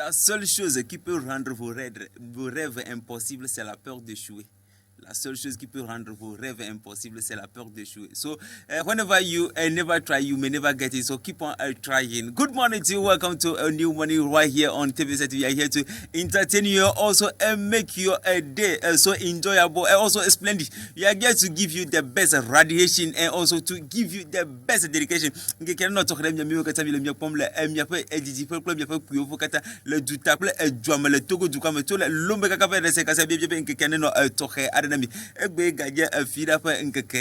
La seule chose qui peut rendre vos rêves impossibles, c'est la peur d'échouer. La seule chose qui peut rendre vos rêves impossibles, c'est la peur d'échouer. So, whenever you never try, you may never get it. So, keep on trying. Good morning to you. Welcome to a new morning right here on TV7. We are here to entertain you also and make your day so enjoyable and also splendid. We are here to give you the best radiation and also to give you the best dedication. Le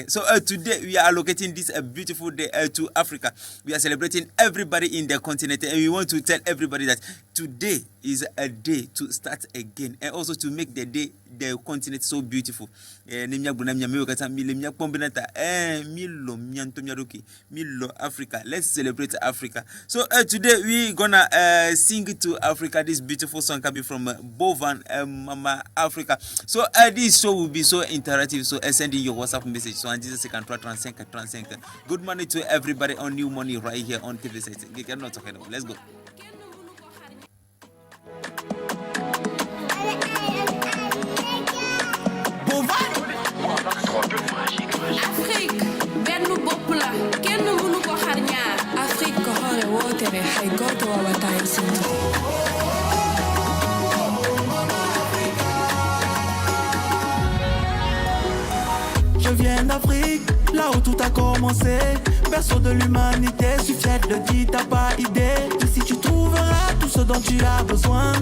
So today we are allocating this beautiful day to Africa. We are celebrating everybody in the continent, and we want to tell everybody that today is a day to start again and also to make the day, the continent so beautiful. Africa. Let's celebrate Africa. So today we gonna sing to Africa this beautiful song coming from Bovan Mama Africa. So this show will be so interactive. So send in your WhatsApp message. So and this second 35. Good morning to everybody on New Money right here on TV7. Let's go. Afrique, benn bopp la kenn mënu ko xar ñaar. Afrique ko xoole wootere hay gooto wawata sinto. Je viens d'Afrique, là où tout a commencé. Berceau de l'humanité, suis fier de qui t'as pas idée. Ici tu trouveras tout ce dont tu as besoin.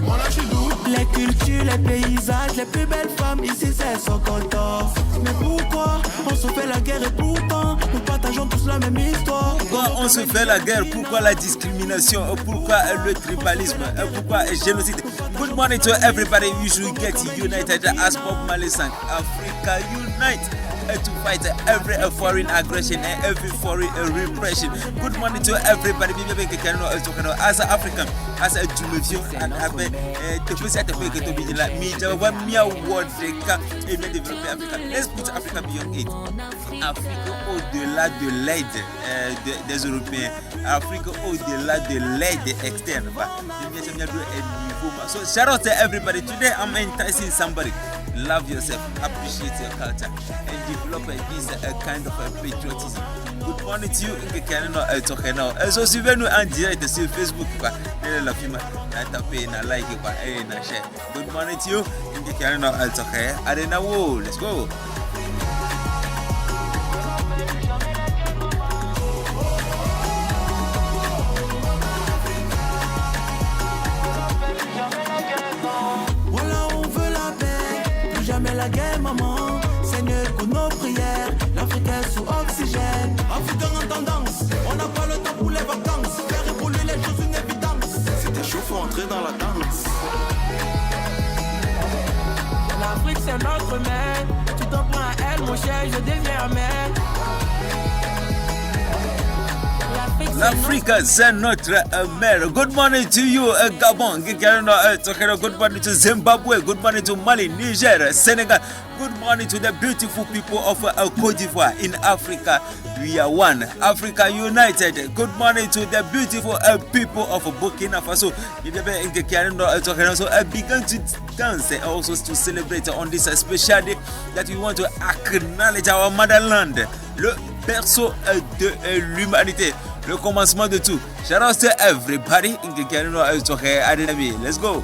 Les cultures, les paysages, les plus belles femmes, ici c'est Sokoto. Mais pourquoi on se fait la guerre et pourtant nous partageons tous la même histoire? Pourquoi on se fait la guerre? Pourquoi la discrimination? Pourquoi le tribalisme? Pourquoi le génocide? Good morning to everybody. We should get united as Bob Marley sang. Africa unite to fight every foreign aggression and every foreign repression. Good morning to everybody. As an African, as a Jumefio, and have let's put Africa beyond it. Afrique au-delà de l'aide des Européens. Afrique au-delà de l'aide externe. So shout out to everybody. Today I'm enticing somebody. Love yourself, appreciate your culture, and develop this kind of patriotism. Good morning to you. So suivez-nous en direct sur Facebook. Good morning to you. Let's go. Jamais la guerre, maman. Seigneur, pour nos prières, l'Afrique est sous oxygène. Africain en tendance, on n'a pas le temps pour les vacances. Faire évoluer les choses, une évidence. C'était chaud, faut entrer dans la danse. L'Afrique, c'est notre mère. Tu t'en prends à elle, mon cher, je deviens mère. L'Afrique, c'est notre mère. Good morning to you, Gabon. Good morning to Zimbabwe. Good morning to Mali, Niger, Senegal. Good morning to the beautiful people of Côte d'Ivoire in Africa. We are one. Africa united. Good morning to the beautiful people of Burkina Faso. So I began to dance and also to celebrate on this special day that we want to acknowledge our motherland, le berceau de l'humanité. Le commencement de tout. Shout out to everybody. Let's go.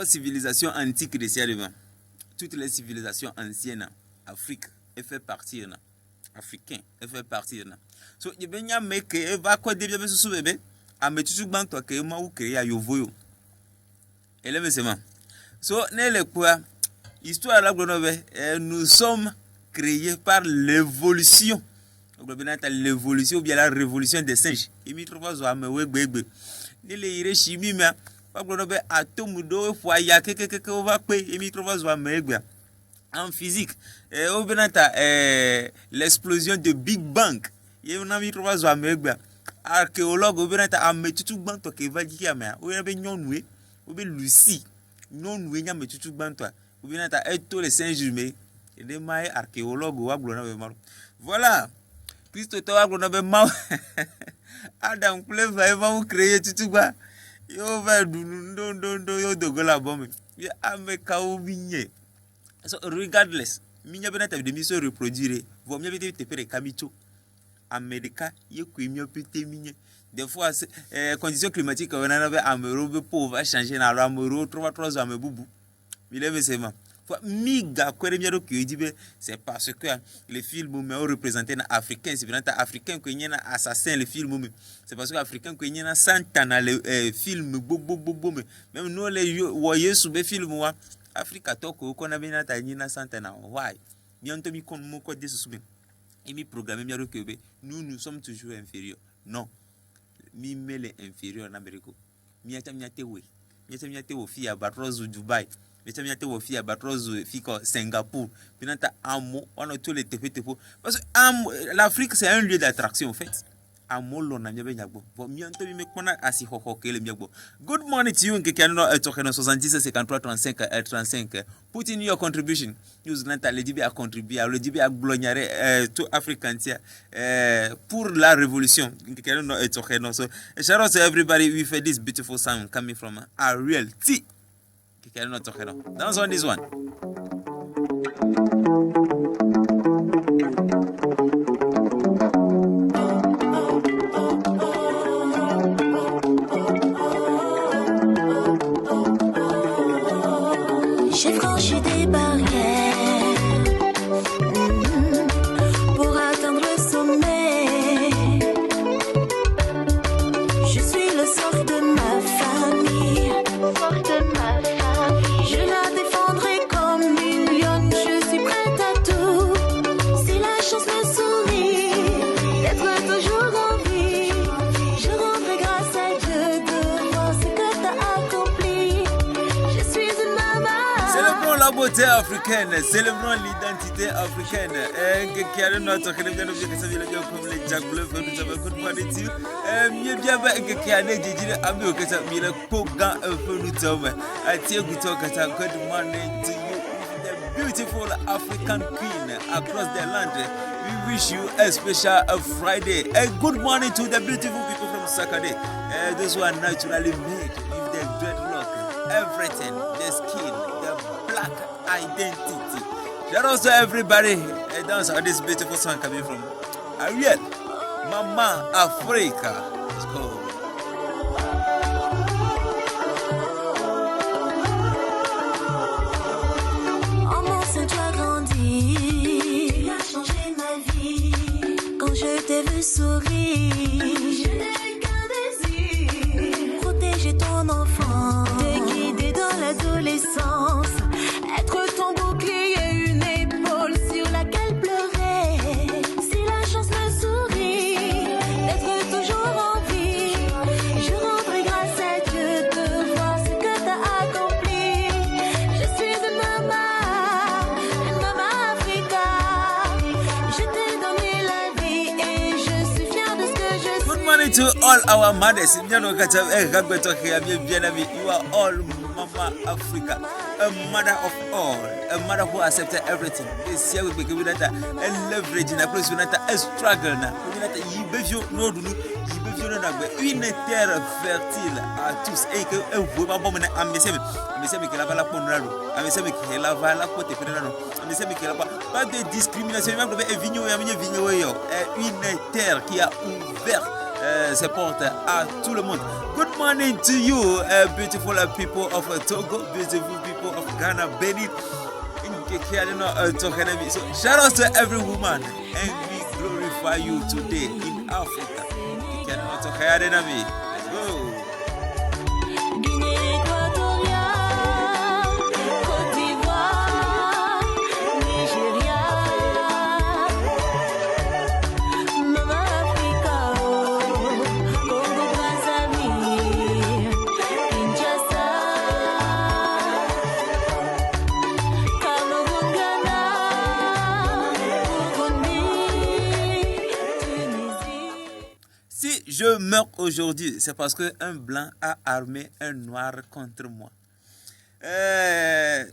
Civilisation antique de Sierra, toutes les civilisations anciennes, Afrique, elle fait partie africain, elle fait partie so je vais n'y mais que va quoi de bien se bébé a mettre tout banc toi que moi ou créer à yovoyo élève seulement so ne le quoi histoire la nous sommes créés par l'évolution l'évolution ou bien la révolution des singes et mi trouve ça me wegbe ne le ire chimie mais atome do fo ya kekeke o va pe emi trouve zo amegba en physique. Au Benata, l'explosion de Big Bang. Il y a un ami qui va jouer archéologue au Benata a mis tout bang toi qui va dire mais ou bien nyonwe ou bien Lucie nyonwe nya met tout bang toi ou bien ta et tous les Saint-Germain et des maïs archéologue ou aglona be mal. Voilà. Christo to aglona be mal. Adam Clef va vous créer tout ba. Yo va do yo dogola bombe. Ya ame kaou binye. So regardless, minya benata de miso reproduire. Vous mieux te pere kamito. America, il y a des fois, conditions climatiques, on avait un euro pauvre, changer dans l'amoureux, 3 ans, boubou. Il est vraiment. C'est parce que les films représentés africains, c'est bien africain que y a assassin les films. C'est parce que africain que y a 100 ans les films, même nous les voyez sous les films, Afrique à Toko, qu'on a bien à 100 ans. Why? Bientôt, mi kon mo ko desu sube. Et mi programme mi arokebe. Nous sommes toujours inférieurs. Non. Mi mele inférieur en Amérique. Mi ata mi atewe. Mi ata mi atewe fi à Batrozu Dubai. Mi ata mi atewe fi à Batrozu fi ko Singapour. Pinata amo, on a tous les tepo. Parce que l'Afrique c'est un lieu d'attraction en fait. Amolo na miabe nyagbo. Bon mianto mi mekona asi hoko kele miagbo. Good morning to you nkekano tokeno 76 53 35 35. Put in your contribution. News nanta le dibi a contribuer, le dibi a glognare to Africantia pour la révolution. Nkekano tokeno. So shout out to everybody with this beautiful sound coming from Ariel T. Nkekano tokeno. Dance on this one. J'ai franchi des barrières pour atteindre le sommet. Je suis le sort de ma famille. Je la défendrai comme une lionne. Je suis prête à tout. Si la chance me sourit d'être toujours en vie, je rendrai grâce à Dieu de voir ce que t'as accompli. Je suis une maman. Célébrons la beauté africaine, célébrons l'identité africaine. Qui a notre création que ça vient comme les Jack Bleu, nous avons good morning to you. Mieux bien qui a des dire ami que ça mille kogan nous sommes. Atie guto que ça good morning to you. The beautiful African queen across the land. We wish you a special Friday. A good morning to the beautiful people from Sakade. Those who are naturally made with their dreadlock, everything, the skin, the black identity. Shout out to everybody. Dance on this beautiful song coming from Ariel, Mama Africa. Let's go. En mon sein tu as grandi, tu as changé ma vie. Quand je t'ai vu sourire, je n'ai qu'un désir, protéger ton enfant, te guider dans l'adolescence, être ton bouclier, une épaule sur laquelle pleurer. Si la chance me sourit d'être toujours en vie, je rendrai grâce à Dieu de voir ce que t'as accompli. Je suis une maman Africa. Je t'ai donné la vie et je suis fière de ce que je suis. Good morning to all our mothers. You are all Mama Africa, a mother of all, a mother who accepted everything. This year we begin with that a leverage in a place with a struggle now. We that you besoin no do you besoin na une terre fertile à tous et que vous va bon na ameseme que la vala ponralo ameseme que la vala pote penano ameseme que la pas de discrimination même de vigno ya vigno yo une terre qui a ouvert ses portes à tout le monde. Good morning to you, beautiful people of Togo, beautiful people of Ghana, Benin. So shout out to every woman, and we glorify you today in Africa. Let's go. Guinée équatoriale, Côte d'Ivoire, Nigeria, Mama Africa, Congo Brazzaville, Kinshasa, Cameroun, Ghana. je meurs aujourd'hui, c'est parce qu'un blanc a armé un noir contre moi. C'est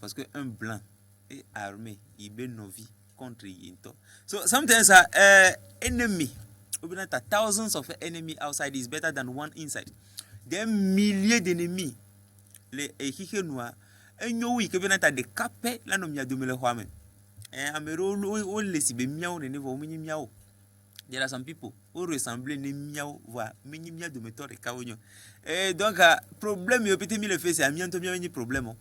parce qu'un blanc est armé, il met nos vies contre Yinto. So sometimes enemy, thousands of enemies outside is better than one inside. Des milliers d'ennemis, les noirs, et nous qui viennent à des capes, là nous m'y de le roi. There are some people who ressemblent les miaou voix minimia de méthode et kaonyo. Et donc problème yo petit mi le fait c'est amianto mi ni problème.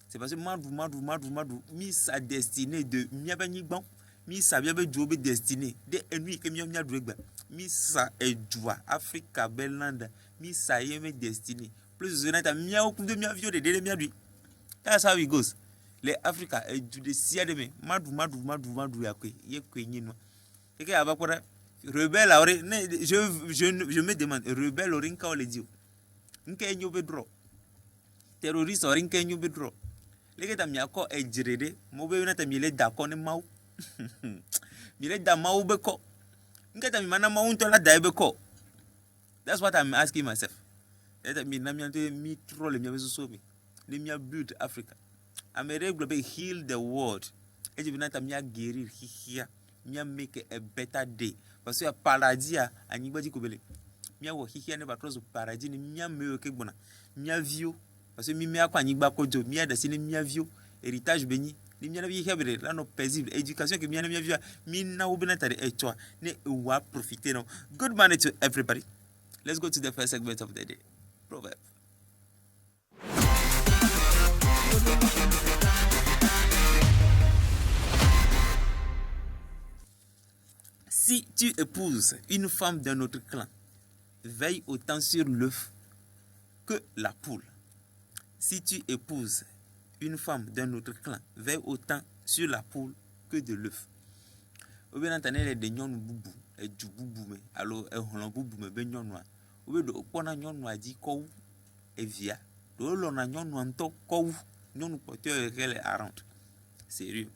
C'est parce que madou mi sa destinée de mi abani bon mi sa bien be jobe destinée de ennui que mi nya douegba mi sa e joie Africa belanda mi sa yeme destinée plus de nata miaou de mi avio de mi adui. That's how it goes. Les Africa e du de sia de me madou ya kwe ye kwe nyino. Rebelle, je me demande, rebelle, orinka o le dio. Nke nyo bedro. Terroriste, orinka nyo bedro. Leke ta miako e jirede, mobe yona ta miele dako ne mau. Miele da mau beko. Nke ta mimana mau ntola da beko. That's what I'm asking myself. Eta mi na mi troll mi abeso so mi. Le mi build Africa. Amere globe heal the world. E je binata mi guérir hihia. Mia make a better day parce que paradis a anibadi kobele mia wo hihia ne batros paradis ni mia me ke bona mia vio parce que mia kwa anigba kojo mia da sine mia vio héritage beni ni mia na hihia bere la no paisible éducation que mia na mia vio mi na wo bena tare e toa ne wa profiter no. Good morning to everybody. Let's go to the first segment of the day. Proverb. Si tu épouses une femme d'un autre clan, veille autant sur l'œuf que la poule. Si tu épouses une femme d'un autre clan, veille autant sur la poule que de l'œuf. Ou bien entendre les nyon boubou, et du boubou me, alors et holon boubou me ben nyon noir. Ou bien do pona nyon noir dit kou et via. Do lona nyon noir to kou, nyon porteur qu'elle est arrante. Sérieux.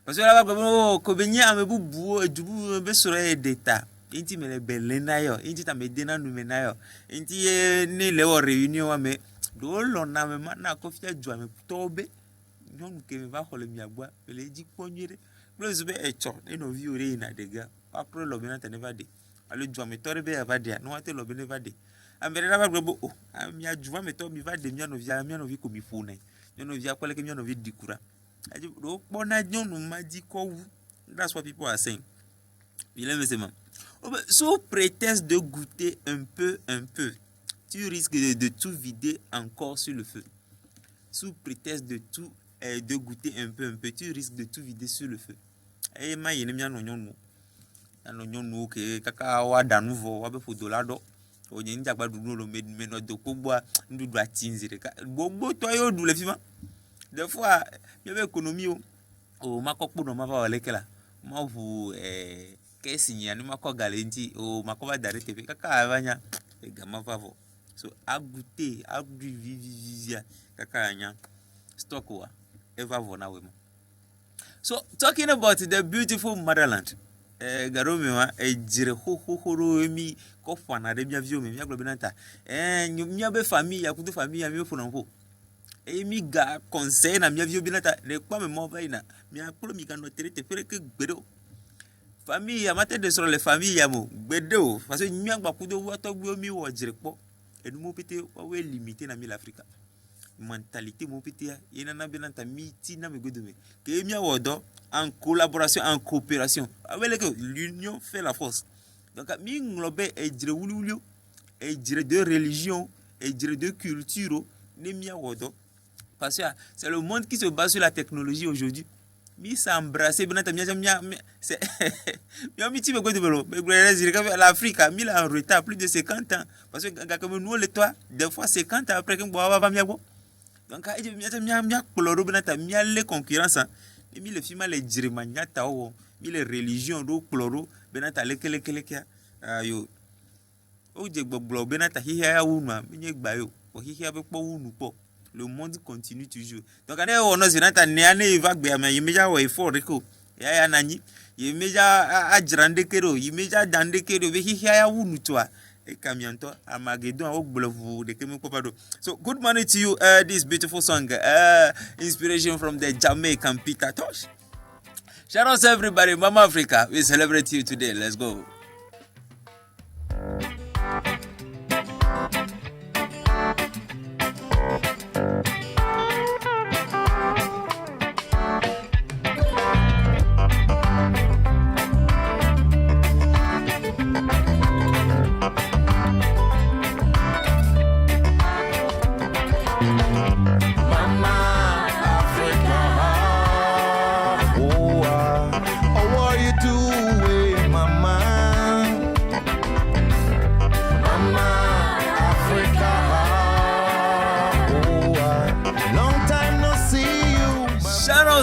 Parce que là bas ko benya amebu buo edubu be sore data inti mele belena yo inti ta medena nu mena yo inti ni le o réunion ame do lo na me na ko fia ju ame tobe nyon ke me va ko le miagba le di ponyere plus be echo e no vi ore na dega après lo bena ta never de ale ju ame tore be ava de no ate lo be never de ambere na ba gbo o amia ju ame to mi va de mi no vi ko mi funa mi no vi akwale ke mi no vi dikura. That's what people are saying. Sous prétexte de goûter un peu, tu risques de tout vider encore sur le feu. Sous prétexte de goûter un peu, tu risques de tout vider sur le feu. Et ma yene mi anonyon no ke kaka wa danuvo wa be fodolado. O nyi njagba dudu lo me no do kogba ndudu atinzire ka. Gbogbo to yo du le fima. Des fois, il y avait économie au makokpo no mava walekela. Ma vu kesi nyani mako galenti o makoba darete pe kaka avanya e gama vavo. So agute vivia kaka anya stock wa eva vona wemo. So talking about the beautiful motherland. Garome wa jire ho mi ko fana de bia vio me mi aglobinanta. Nyumia be famille ya kutu famille ya mi fonanfo. Et mi ga conseil na mi avio binata ne kwa me mova ina mi akolo mi kan notere te fere ke gbedo famille ya mate de sur les familles ya mo gbedo parce que mi agba kudo wa to gbo mi wo jire po e mo pete wa we limité na mi l'Afrique mentalité mo pete ina na binata mi ti na me godo me ke mi awodo en collaboration en coopération avec que l'union fait la force donc mi nglobe e jire wululio e jire de religion e jire de culture ne mi awodo. Parce que c'est le monde qui se base sur la technologie aujourd'hui. Mi s'embrasser benata mia c'est mi ti me go de l'Afrique mi la en retard plus de 50 ans parce que comme nous les toi des fois 50 ans après que boa va miago. Donc mia koloro benata mia les concurrence mi le film les jirimanya tawo mi les religions do koloro benata lekele yo o je gbogbo benata hiya ya wuma mi nye gba yo o hiya be po wunu po. Le monde continue toujours. Donc, on a dit, il va bien, mais il y a un effort. ya nanyi yimeja ajrande kero yimeja dande kero be hi ya wunu twa e kamianto Armageddon ogbolovu de kemi kopado. So good morning to you, this beautiful song, inspiration from the Jamaican Peter Tosh. Shout out to everybody, Mama Africa, we celebrate you today. Let's go.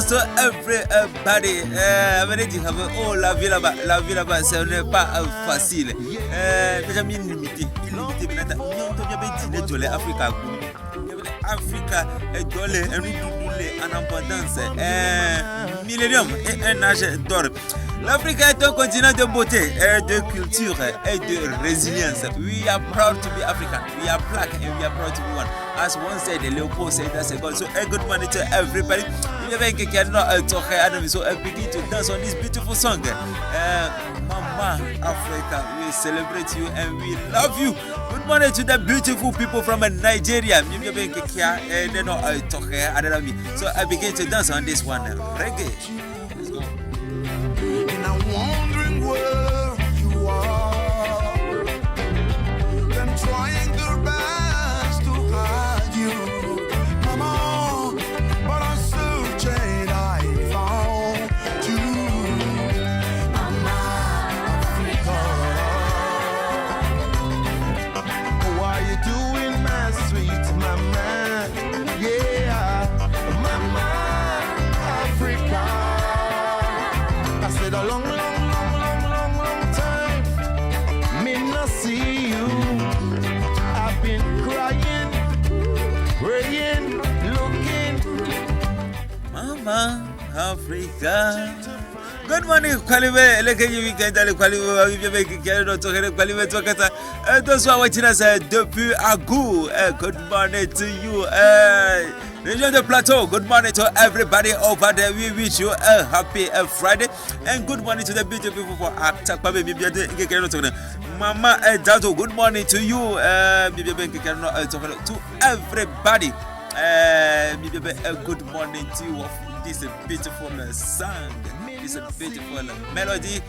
To everybody, oh la vie là-bas, ce n'est pas facile. Déjà illimité, Africa est dolé, un doublé en abondance, millénium et un âge d'or. L'Afrique est un continent de beauté, de culture et de résilience. We are proud to be African. We are black and we are proud to be one. As one said, Leopold said that's a God. So a good morning to everybody. So I begin to dance on this beautiful song. Mama Africa, we celebrate you and we love you. Good morning to the beautiful people from Nigeria. So I begin to dance on this one. Reggae. Let's go. And I'm wondering where you are. Them trying their best to hide you, Mama, but I'm searching, I found you, Mama Africa. What are you doing, my sweet mama? Yeah, Mama Africa. A long, long, long, long, long, long time. Me not see you. I've been crying, praying, looking. Mama Africa. Good morning, Kwaliwe. Leke you weekend ali Kwaliwe. We be kekele no tokere Kwaliwe tokata. Those who are watching us depuis Agou. Good morning to you. Region de Plateau, good morning to everybody over there. We wish you a happy Friday and good morning to the beautiful people for Aktakpabe. Mama Dato, good morning to you. To everybody. Good morning to you of this beautiful song, this beautiful melody.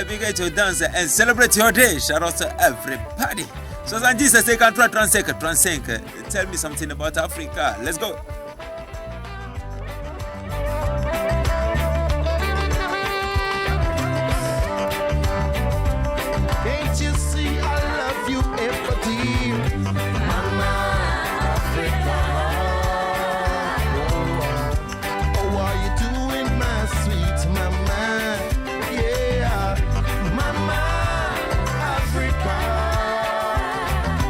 Begin to dance and celebrate your day. Shout out to everybody. So, Sandy says, they can try 35. Tell me something about Africa. Let's go. Can't you see I love you ever, dear Mama Africa? Oh, what are you doing, my sweet mama? Yeah, Mama Africa.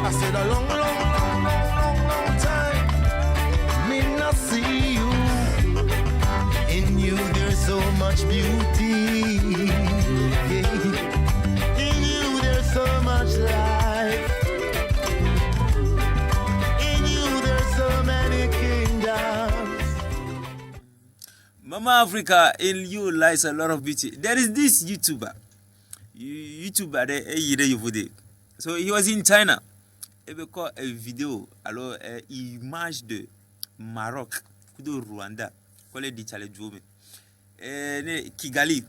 I said a long, long, long, long, long, long time. Me not see you. In you there's so much beauty. Yeah. So much life in you, there's so many kingdoms. Mama Africa, in you lies a lot of beauty. There is this YouTuber there, so he was in China. He called a vidéo, alors image de Maroc, de Rwanda, collé dit Chale Djoume, Kigali.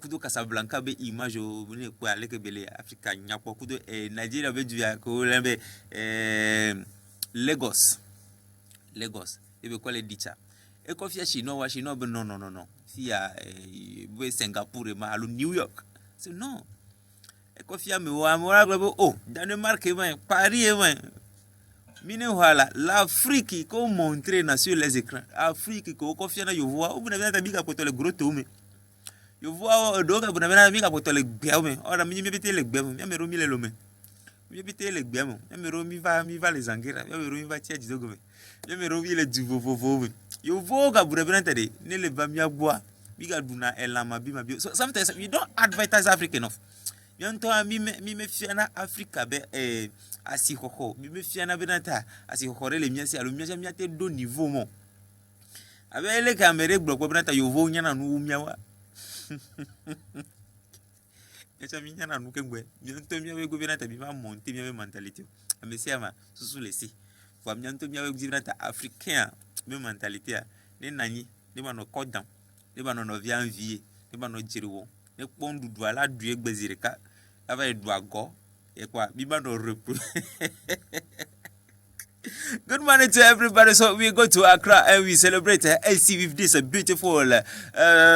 Kudo Casablanca be image o ne kwa leke bele Africa nyakwa kudo Nigeria be duya ko lembe Lagos e be kwale dicha e ko fia chinois be no fia be Singapore ma alu New York c'est non e ko fia me wa mo oh Danemark e Paris e mine voilà l'Afrique ko montrer sur les écrans Afrique ko fia na yo voa ou na bien biga poto le gros toume. You vois, donc, vous n'avez pas mis à porter les biens. Or, mi bité les biens, mi me romi les lomé. Mi bité les biens, mi romi va les anguera, mi romi va tirer du dogme. Mi romi les du vovo. You vois, vous n'avez pas entendu, ne le va mi à boire. biga duna elama bima bi. So sometimes we don't advertise Africa enough. Yanto mi me fiana Africa be asihoho. Mi me fiana benata asihoho le miasi alo miasi miate do niveau mo. Abe ele kamere bloko benata yovo nyana nu miawa. Echa mi nyana nu kengwe. Yanto miawe go benata bi ma monte miawe mentality. Amesia ma susu lesi. Fwa yanto miawe go benata africain me mentality a ne nani ne ba no kodam ne ba no via envie ne ba no jiriwo ne pondu do ala du egbezireka ava edu ago e kwa bi ba no repro. Good morning to everybody. So we go to Accra and we celebrate AC with this beautiful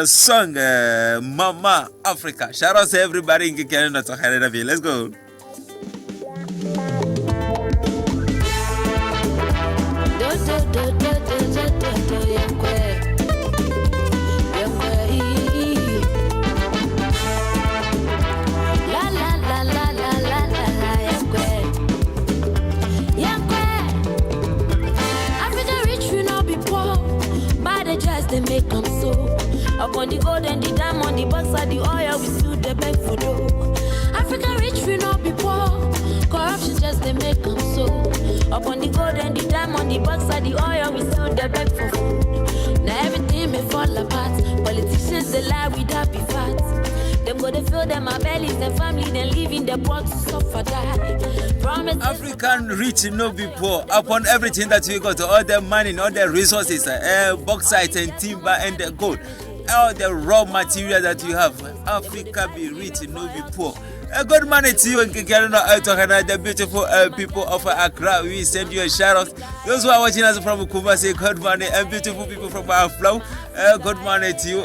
song, Mama Africa. Shout out to everybody in Canada to Canada. Let's go. They make them so. Upon the gold and the diamond, the bucks are the oil, we still the beg for dough. Africa rich, we not be poor. Corruption just they make them so. Upon the gold and the diamond, the bucks are the oil, we still the beg for food. Now everything may fall apart. Politicians they lie without be fat. Them go to fill them my bellies, their family, then leaving the poor to suffer die. African rich no be poor. Upon everything that we got, all the money, all the resources, bauxite and timber and the gold, all the raw material that you have, Africa be rich no be poor. Good morning to you and the beautiful people of Accra. We send you a shout out. Those who are watching us from Kumasi, good morning, and beautiful people from our flow. Good morning to you.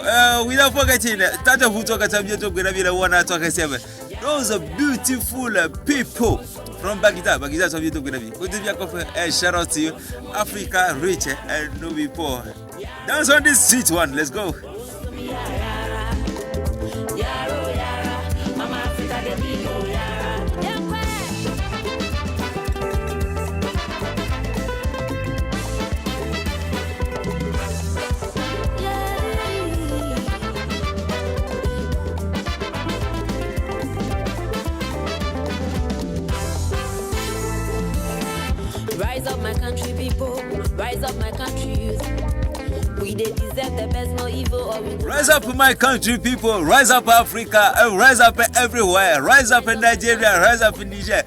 Without forgetting, Tata Hutoka Tabioto Gravila 127. Those are beautiful people from Bagita, so you to Gravi. Shout out to you. Africa rich and no be poor. Dance on this sweet one. Let's go. Rise up my country people, rise up my country youth. We they deserve the best, no evil or we rise up my country people, rise up Africa, rise up everywhere, rise up in Nigeria, rise up in Niger,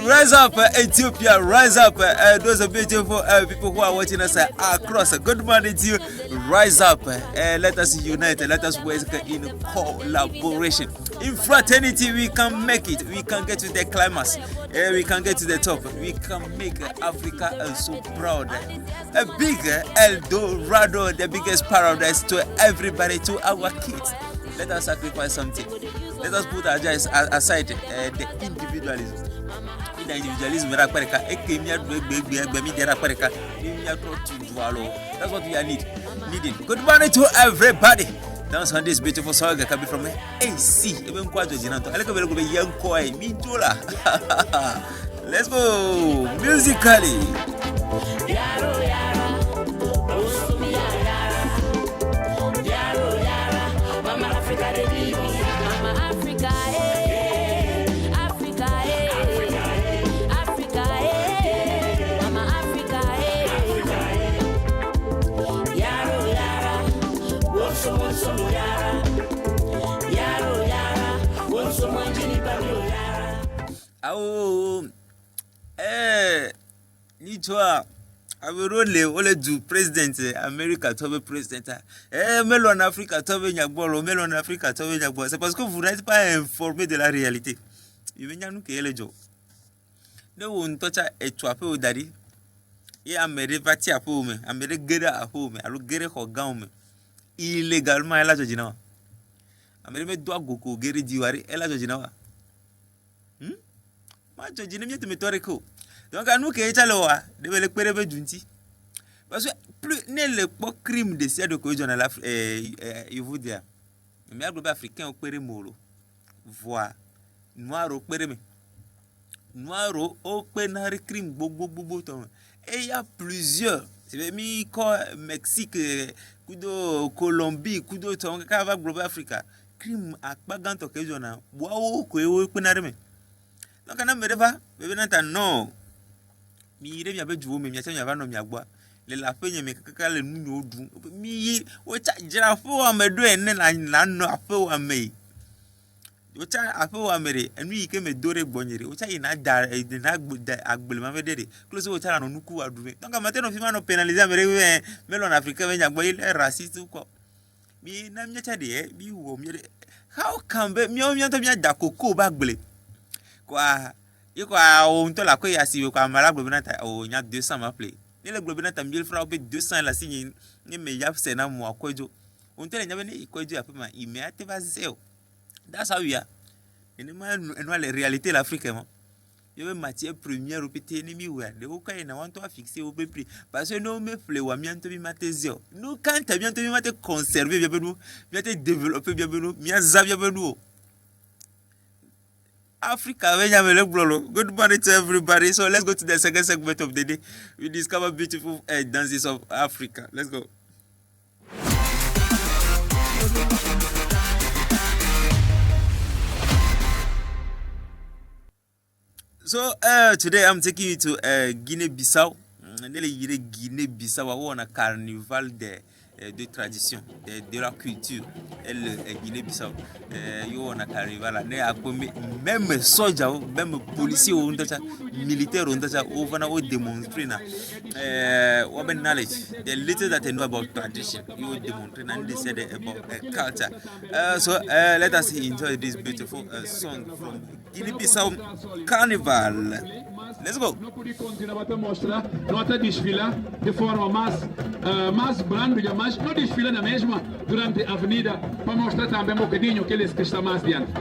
rise up Ethiopia, rise up those are beautiful people who are watching us across. Good morning to you. Rise up, let us unite, let us work in collaboration. In fraternity, we can make it. We can get to the climax. We can get to the top. We can make Africa so proud. A big El Dorado, the biggest paradise to everybody, to our kids. Let us sacrifice something. Let us put aside the individualism. The individualism, that's what we are needing. Good morning to everybody. Dance on this beautiful song coming from AC. Let's go musically. Nichwa averole ole du president America tobe president melon Africa tobe nyagbolo melon Africa tobe nyagbolo. C'est parce que vous n'êtes pas informé de la réalité. Yivenya nu kele jo de won tocha etwape odari e amere vati apo me amere gere apo me alo gere ho gan me illégalement ela jojina amere me do agoko gere diwari ela jojina wa ma jojina mi te metore ko. Donc à nous qui est là, de le pérébé dunti. Parce que plus n'est le crime de siècle de cohésion dans l'Afrique, il vous dit, mais le global africain au péré molo, voix noir au péré, noir au pénal crime bobo. Et il y a plusieurs c'est mi ko Mexique kudo Colombie kudo tonga ka va global Africa crime akpaganto ke jona boawo ko e penare me donc na me deva be na non mi re mi abe juwo me mi acha mi ava no mi agba le la penye me kaka le nu odu mi o cha jira fo amedo ene na no afo ame o cha afo amere enu ike me dore gbonyere o cha ina da na agbele ma vedere close o cha no nuku adume donc amate no fima no pénaliser amere we melon africain we nyagbo ile raciste ko mi na mi cha de bi wo mi how can be mi o mi to mi da koko ba gbele kwa yiko o nto la ko ya si ko amara gbele na o nya 200 ma play ni le gbele na ta 1000 francs be 200 la signe ni me ya se na mo akojo o nto le nya be ni ikojo apema ime ate ba zeo. That's how we are. Et nous, la réalité l'Afrique, il y a matière première au petit ennemi ouais. De aucun n'a want to fixer au prix parce que nous me flé ou bien to bi matezio. Nous quand tu bien to bi mate conserver bien nous, bien te développer bien nous, bien za bien nous. Africa when you le blolo. Good morning to everybody. So let's go to the second segment of the day. We discover beautiful dances of Africa. Let's go. So today I'm taking you to Guinée-Bissau. Guinée-Bissau, où on a carnaval de tradition, de la culture. Guinée-Bissau, on a carnaval. Même soja, même policier, militaire, on va démontrer knowledge. The little that they know about tradition, you demonstrate and they said about culture. So let us enjoy this beautiful song from Guinea-Bissau Carnival. Let's go. Não podia continuar a mostrar, não até desfilar de forma mais branda, mas não desfila na mesma durante a avenida para mostrar também um bocadinho aqueles que estão mais diante.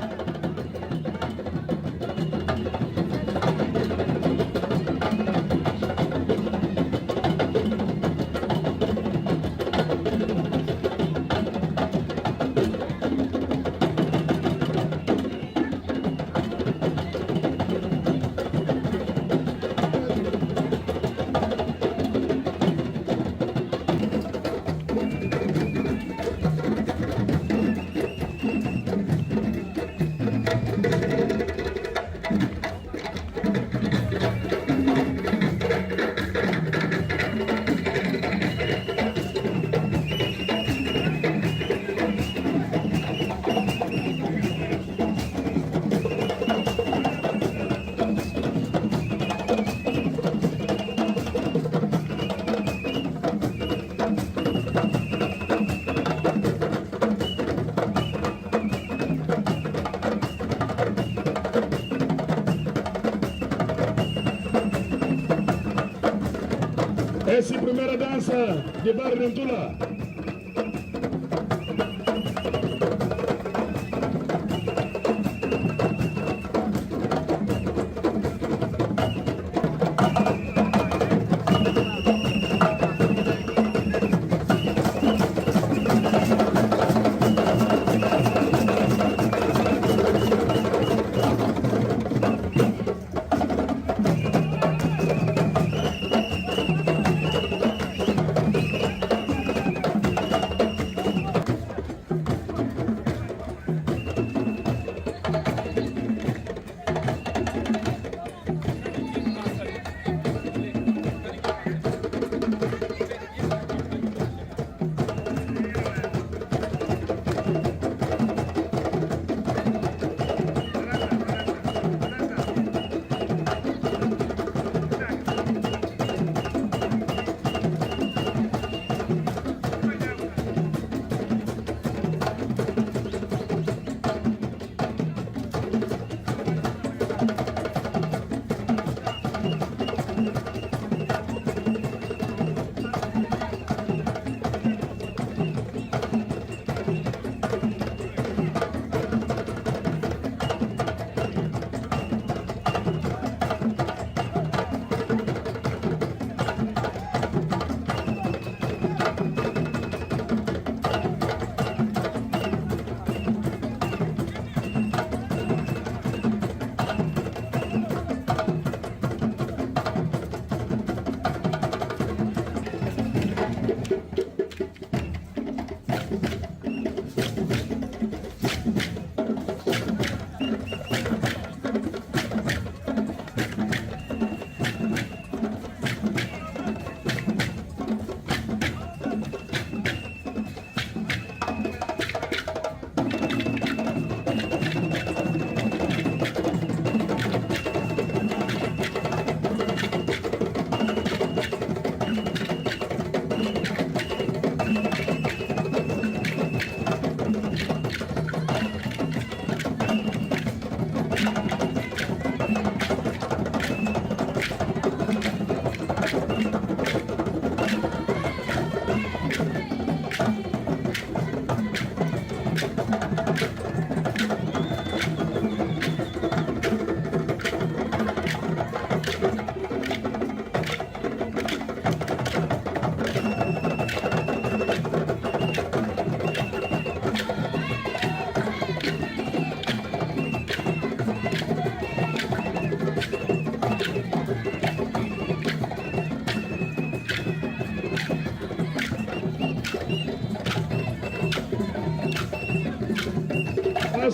Essa é a primeira dança de Barrentula.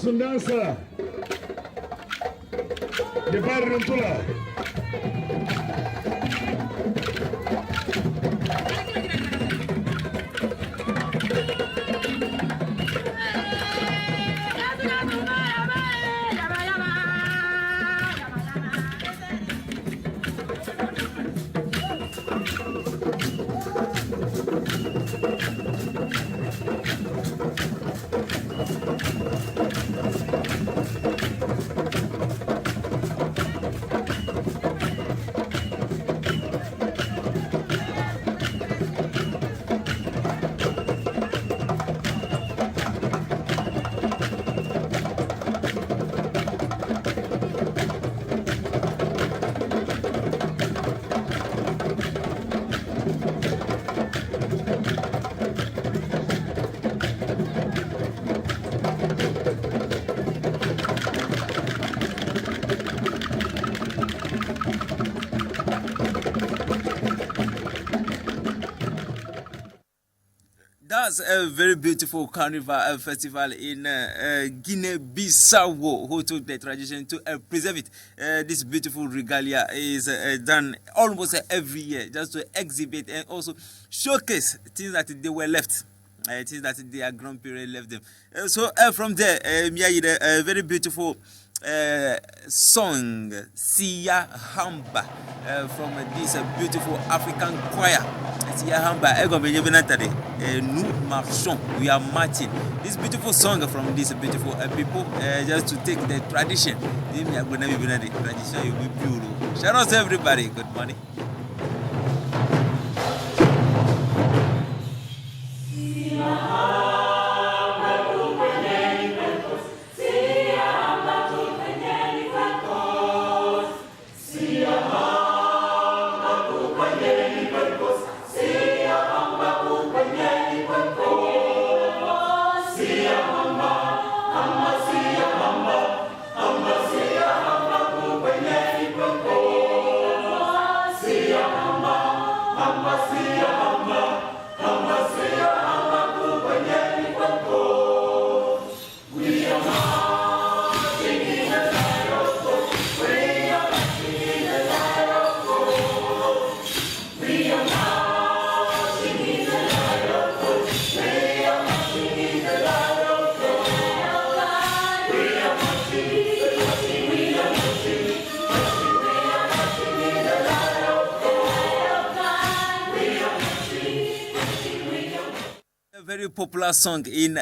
Sundansa de Barrio Tula. That's a very beautiful carnival festival in Guinea-Bissau, who took the tradition to preserve it. This beautiful regalia is done almost every year just to exhibit and also showcase things that they were left. Things that their grandparents left them. So from there, a very beautiful song, Sia Hamba, from this beautiful African choir. Sia Hamba, nous marchons, we are marching. This beautiful song from these beautiful people, just to take the tradition. Shout out to everybody. Good morning. Very popular song in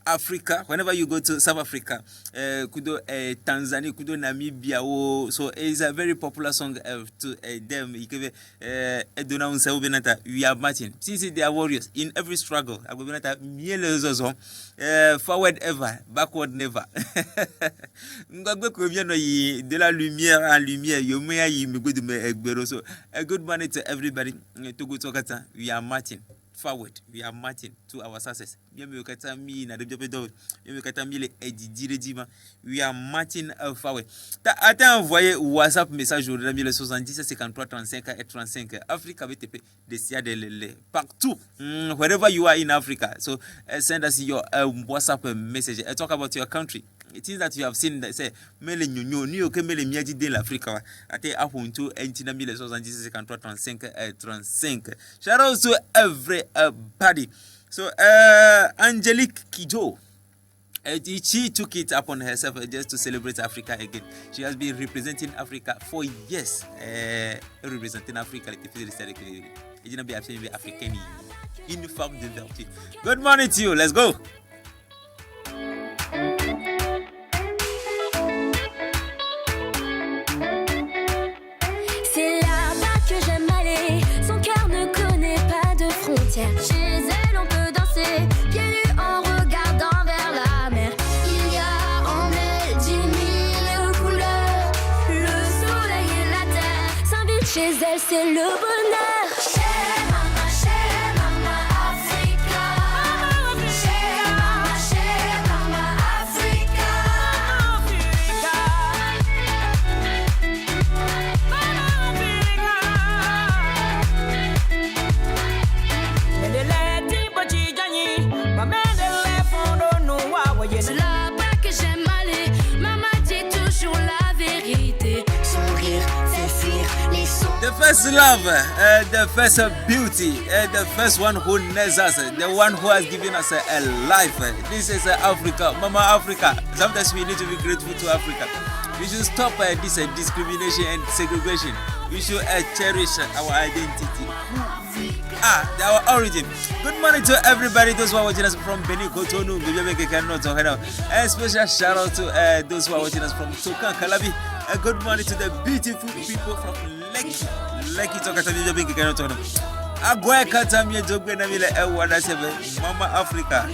Africa. Whenever you go to South Africa, kudo Tanzania, kudo Namibia, so it's a very popular song to them. We are marching. Since they are warriors in every struggle, forward ever, backward never. De la lumière en lumière, so a good morning to everybody. To go to Okata, we are marching forward. We are marching to our success. We are marching forward. T'as envoyé WhatsApp message au 70 53 35 et 35. Africa BTP de partout. Wherever you are in Africa. So send us your WhatsApp message. Talk about your country. It is that you have seen that say mele nyonyo ni oke mele miaji de l'Afrique. Ate apuntu entina 70 53 35 35. Shout out to everybody. So Angelique Kidjo, she took it upon herself just to celebrate Africa again. She has been representing Africa for years. Representing Africa, une forme de vertu. Good morning to you. Let's go. C'est là-bas que j'aime aller. Son cœur ne connaît pas de frontières. Chez elle, on peut danser, pieds nus en regardant vers la mer. Il y a en elle 10 000 couleurs. Le soleil et la terre s'invitent chez elle, c'est le bonheur. Chez Mama Africa. Chez Mama Africa. C'est là-bas que first love, the first beauty, the first one who knows us, the one who has given us a life. This is Africa, Mama Africa. Sometimes we need to be grateful to Africa. We should stop this discrimination and segregation. We should cherish our identity, who we are, our origin. Good morning to everybody, those who are watching us from Benin, Cotonou, and special shout out to those who are watching us from Tokan, Calabi. Good morning to the beautiful people from Lekki Tokata. Agwa Katamia Jogwe Namile Ewada Sebe, Mama Africa.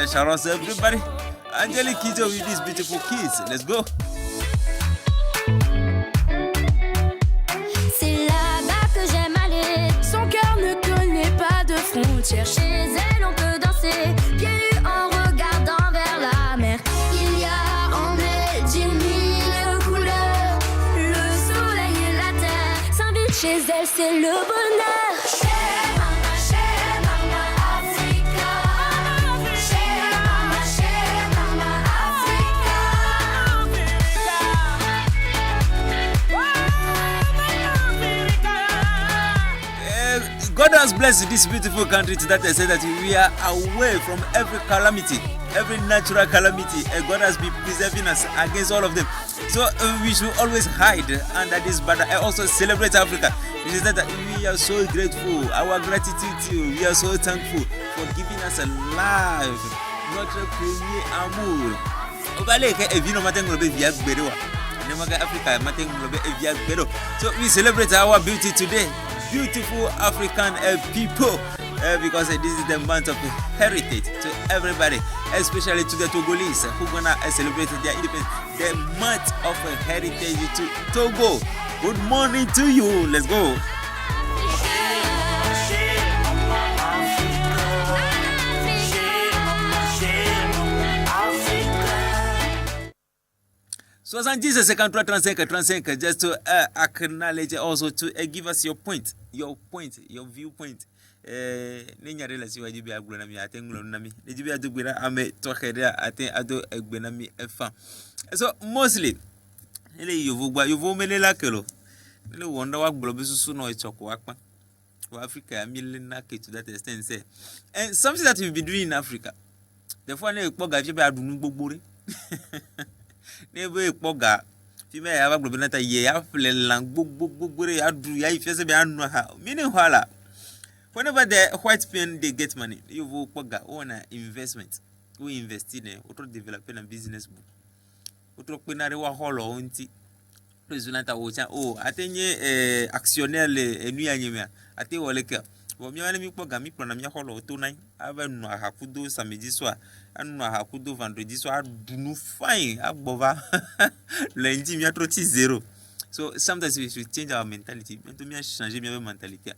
Shout out to everybody. Angelique Kito with these beautiful kids. Let's go. C'est là-bas que j'aime aller. Son cœur ne connaît pas de frontières. Chez elle, on peut danser, pieds nus en regardant vers la mer. Il y a en elle 10 000 couleurs. Le soleil et la terre s'invitent chez elle, c'est le bonheur. God has blessed this beautiful country to that extent that we are away from every calamity, every natural calamity. God has been preserving us against all of them. So we should always hide under this banner and also celebrate Africa. It is that we are so grateful. Our gratitude to you. We are so thankful for giving us a life. Notre premier amour. So we celebrate our beauty today. Beautiful African people, because this is the month of heritage to everybody, especially to the Togolese who gonna celebrate their independence. The month of heritage to Togo. Good morning to you. Let's go. So, 35 just to acknowledge, also to give us your viewpoint. Nenya relasi wajibi agula nami atengulo nami. Nijibi adubira ame tokerea aten ado egbenami efa. So mostly, ele yovu menela kelo. Ele wonder wak blobi susu no echoko wakpa. For Africa, a million to that extent say. And something that we've been doing in Africa. Therefore, ne ekpoga jebe adunu gbogbore. Never poga. Fime ya ba global nata ye ya flelang bugbure ya du ya ifese be anu ha. Meanwhile, whenever the white pen they get money, you will poga on investment. We invest in auto developing a business book. Auto penare wa holo onti. Presidenta ocha atenye actionnaire le enu anyemia. Ate woleka. Bo mi wale mi poga mi plana mi holo to nine. Ava no hakudo samedi soir. Anu hakudo vendredi soir dunu fine abova lundi mi atroti zero. So sometimes we should change our mentality. Mento mi changer mi mentality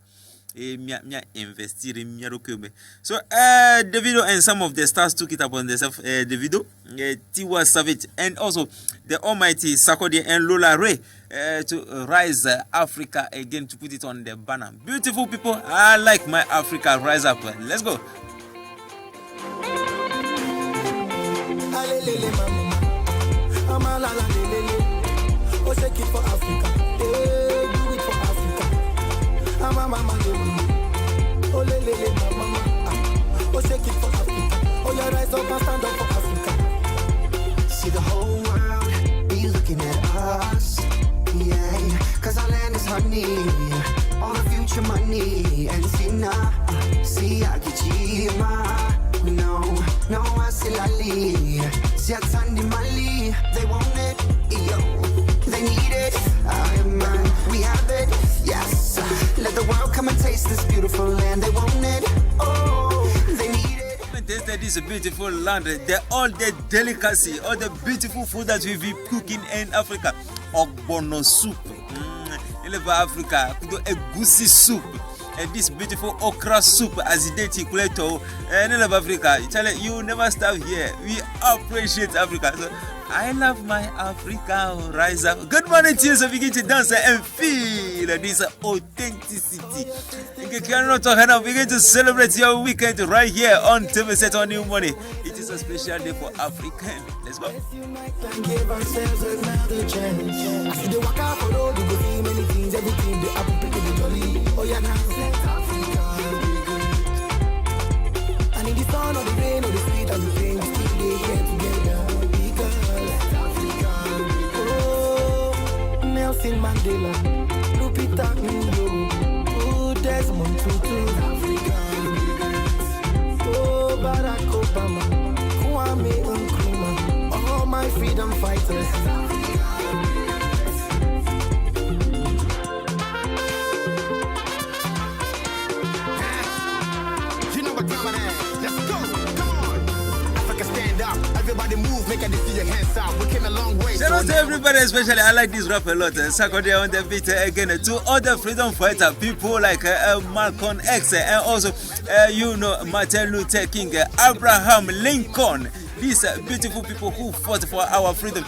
et mi investir mi rokobe. So Davido and some of the stars took it upon themselves. Davido, Tiwa Savage, and also the almighty Sarkodie and Lola Ray to rise Africa again, to put it on the banner. Beautiful people, I like my Africa. Rise up. Let's go. Oh, shake it for Africa. Hey, do it for Africa. Mama, oh, lele, mama. Oh, shake it for Africa. Oh, you rise up and stand up for Africa. See the whole world be looking at us. Yeah, cause our land is honey. All the future money. And see now, see I get you. No, I see Lali. See I Tandy Mali. They want it, yo. They need it, man. We have it, yes. Let the world come and taste this beautiful land. They want it, oh, they need it. Tasted this beautiful land, all the delicacy, all the beautiful food that we've been cooking in Africa. Ogbono soup, in Africa, egusi soup. And this beautiful okra soup as it did Kuleto and I love Africa. You never stop here. We appreciate Africa. So I love my Africa. Rise up. Good morning to you. So begin to dance and feel this authenticity. You cannot talk now. Begin to celebrate your weekend right here on TV Set on New Money. It is a special day for African. Let's go. Give ourselves another chance. I see the walk out for road, you go see many things, everything they happen, people Mandela, Lupita Nyong'o, oh, Desmond Tutu, oh, Barack Obama, Kwame Nkrumah, all my freedom fighters. You know what time it is. Let's go. Come on. Africa stand up. Everybody move. Make a see your hands up. We came a long way. Shout out to everybody, especially I like this rap a lot. Saturday on the beat again. To other freedom fighter people like Malcolm X and also Martin Luther King, Abraham Lincoln. These beautiful people who fought for our freedom.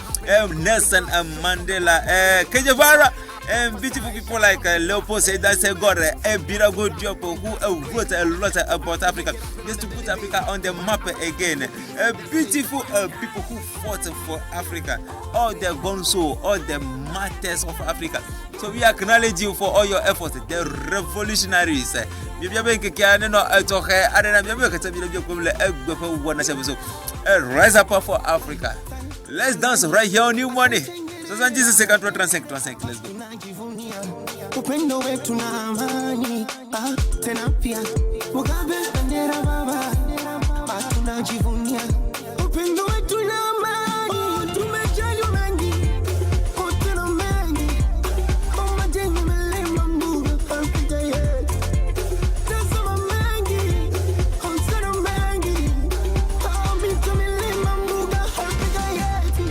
Nelson Mandela, Che Guevara. And beautiful people like Leopold Sedar Senghor, Birago Diop, who wrote a lot about Africa, just to put Africa on the map again. Beautiful people who fought for Africa, all the gonzo, all the martyrs of Africa. So we acknowledge you for all your efforts, the revolutionaries. Rise up for Africa. Let's dance right here on New Money. So 35 let's go. Upendo wetu na amani, tena pia Mugabe bendera baba, tunajivunia. Upendo wetu na amani, tumejali mengi, tena mengi, majengo melema mbuga Afrika yetu. Tazama mengi, tena mengi, mito melema mbuga Afrika yetu.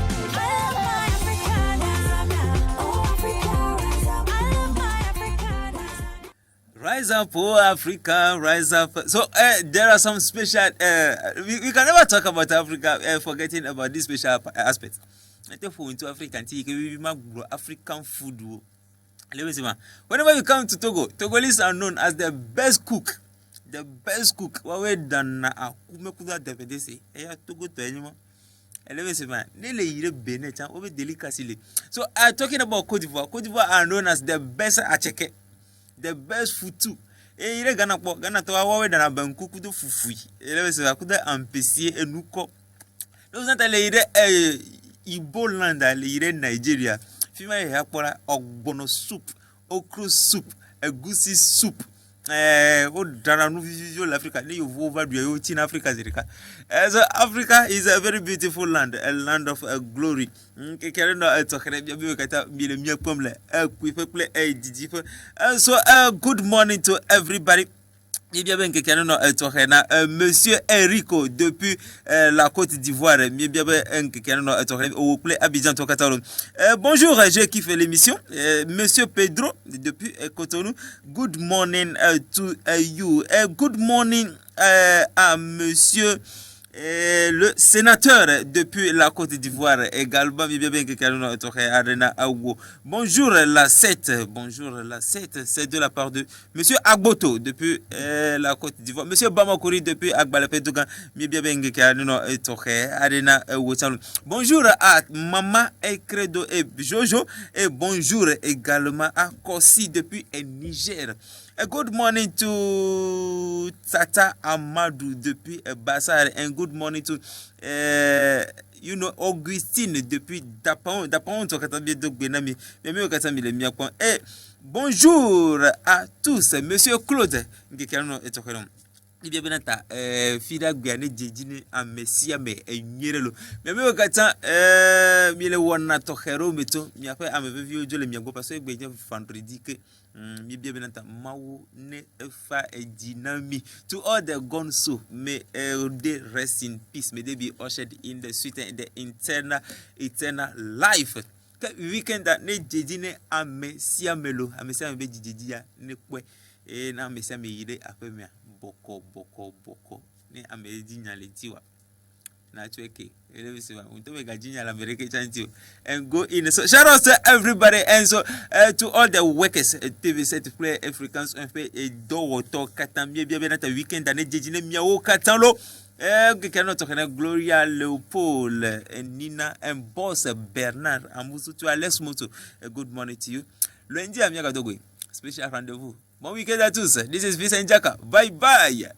Rise up, oh Africa, rise up. So there are some special. We can never talk about Africa forgetting about this special aspect. I think for into Africa, we African food. Whenever you come to Togo, Togolese are known as the best cook. The best cook. What we done na kumekuda dependese. Togo to anyone. So talking about Cote d'Ivoire. Cote d'Ivoire are known as the best acheke. The best food too. Ire Ghana to awawe dana bankuku do fufui. Ele se akuda ampesi enuko. Those not le Igbo land le Nigeria. Fima ya akpora ogbono soup, okra soup, egusi soup. O dana no visual Africa. Ni you over do in Africa zirika. So Africa is a very beautiful land, a land of glory. So good morning to everybody. Monsieur Enrico depuis la Côte d'Ivoire. Bonjour, j'ai kiffé l'émission. Monsieur Pedro depuis Cotonou. Good morning to you. Good morning à Monsieur le sénateur depuis la Côte d'Ivoire également. Bonjour la 7. Bonjour la 7. C'est de la part de Monsieur Agboto depuis la Côte d'Ivoire. Monsieur Bamakori depuis Agbalapedougan. Bonjour à Maman Ekredo et Jojo. Et bonjour également à Kossi depuis Niger. Good morning to Tata Amadou depuis Bassar, and good morning to Augustine depuis Dapon et bonjour à tous, Monsieur Claude fida gane jejine amesia me enyerelo me kata mi le wona to hero meto mi afa amevio jole mi go paso egbeje vendredi ke mi bia benanta mawo ne fa ejinami to all the gone so may they rest in peace, may they be ushered in the sweet and the eternal life. Weekend that ne jejine amesia melo amesia me jejia ne kwe na amesia me yire apemia boko ne ameji nyaletiwa na chweke elevisiwa untobe gajinya la mereke chanti and go in. So shout out to everybody and so to all the workers TV set play Africans and play a do to katamie bia benata weekend ne jejine miawo katanlo cannot talk Gloria Leopold and Nina and boss Bernard Amusu to Alex Moto. Good morning to you. Lundi amiaga dogo. Special rendezvous. Bon weekend à tous. This is Vincent Jaka. Bye bye.